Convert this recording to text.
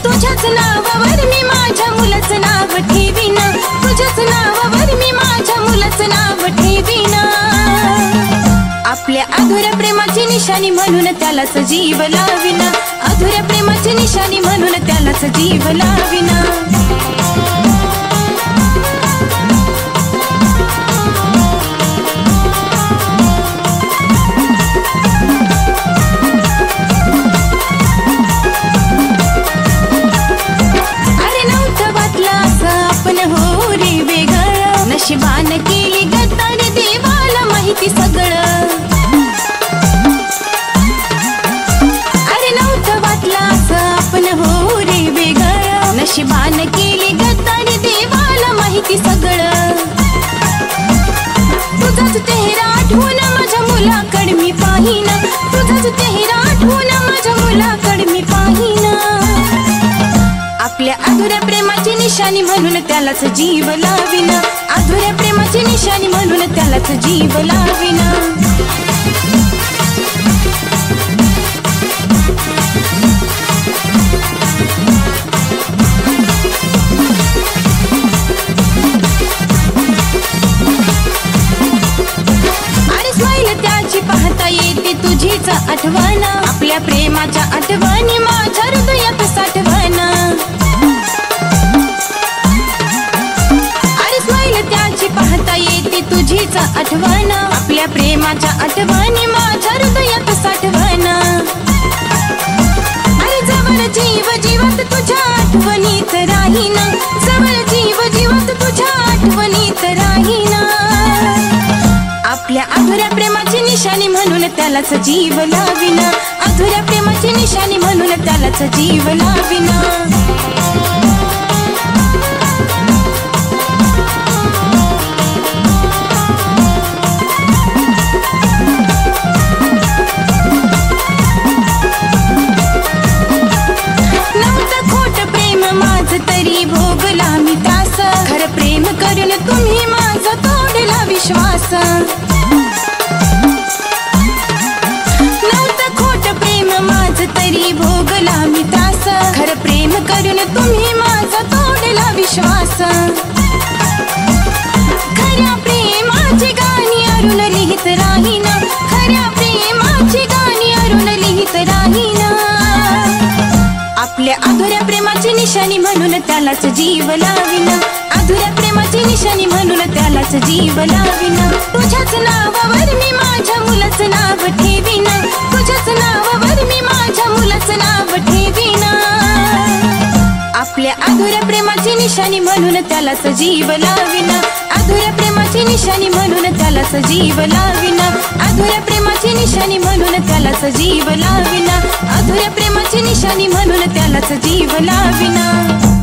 तुझ्याच नावावर मी माझ्या मुलाचं नाव ठेवीन, तुझ्याच नावावर मी माझ्या मुलाचं नाव ठेवीन। आपल्या अधुऱ्या प्रेमाची निशाणी म्हणून त्यालाच जीव लावीन, अधुऱ्या प्रेमाची निशाणी म्हणून त्यालाच जीव लावीन। नशिबान केली गद्दारी देवाला माहिती सगळं, अरे नव्हतं वाटलं असं आपण हो रे वेगळं। नशिबान केली गद्दारी देवाला माहिती सगळं। तुझाच चेहरा आठवून माझ्या मुलाकडे मी पाहीन, तुझाच चेहरा आठवून माझ्या मुलाकडे मी पाहीन। आपल्या अधुऱ्या प्रेमाची निशाणी म्हणून त्यालाच जीव लावीन, अधुऱ्या प्रेमाची निशाणी म्हणून त्यालाच जीव लावीन। अरे स्माईल त्याची पाहता येते तुझीच आठवण, आपल्या प्रेमाच्या आठवणी माझ्या हृदयात साठवण। पाहता येते तुझीच आठवण, आपल्या प्रेमाच्या आठवणी माझ्या हृदयात साठवण। अरे जवळ जीव जीवात तुझ्या आठवणीत राहीन, जवळ जीव जीवात तुझ्या आठवणीत राहीन। आपल्या अधुऱ्या प्रेमाची निशाणी म्हणून त्यालाच जीव लावीन, अधुऱ्या प्रेमाची निशाणी म्हणून त्यालाच जीव लावीन। तरी भोगला मी तास, खरं प्रेम करून तुम्ही माझा तोडला विश्वास। नव्हतं खोट प्रेम माझं तरी भोगला मी तास, खरं प्रेम करून तुम्ही माझा तोडला विश्वास। खऱ्या प्रेमाची गाणी अरुण लिहित राहीन, खऱ्या प्रेमाची गाणी अरुण लिहित राहीन। आपल्या अधुऱ्या प्रेमाची निशाणी म्हणून त्यालाच जीव लावीन, अधुऱ्या प्रेमाची निशाणी म्हणून त्यालाच जीव लावीन। तुझ्याच नावावर मी माझ्या मुलाचं नाव ठेवीन, तुझ्याच नावावर मी माझ्या मुलाचं नाव ठेवीन। आपल्या अधुऱ्या प्रेमाची निशाणी म्हणून त्यालाच जीव लावीन, अधुऱ्या प्रेमाची निशाणी म्हणून त्यालाच जीव लावीन, अधुऱ्या प्रेमाची निशाणी म्हणून त्यालाच जीव लावीन, अधुऱ्या प्रेमाची निशाणी म्हणून त्यालाच जीव लावीन।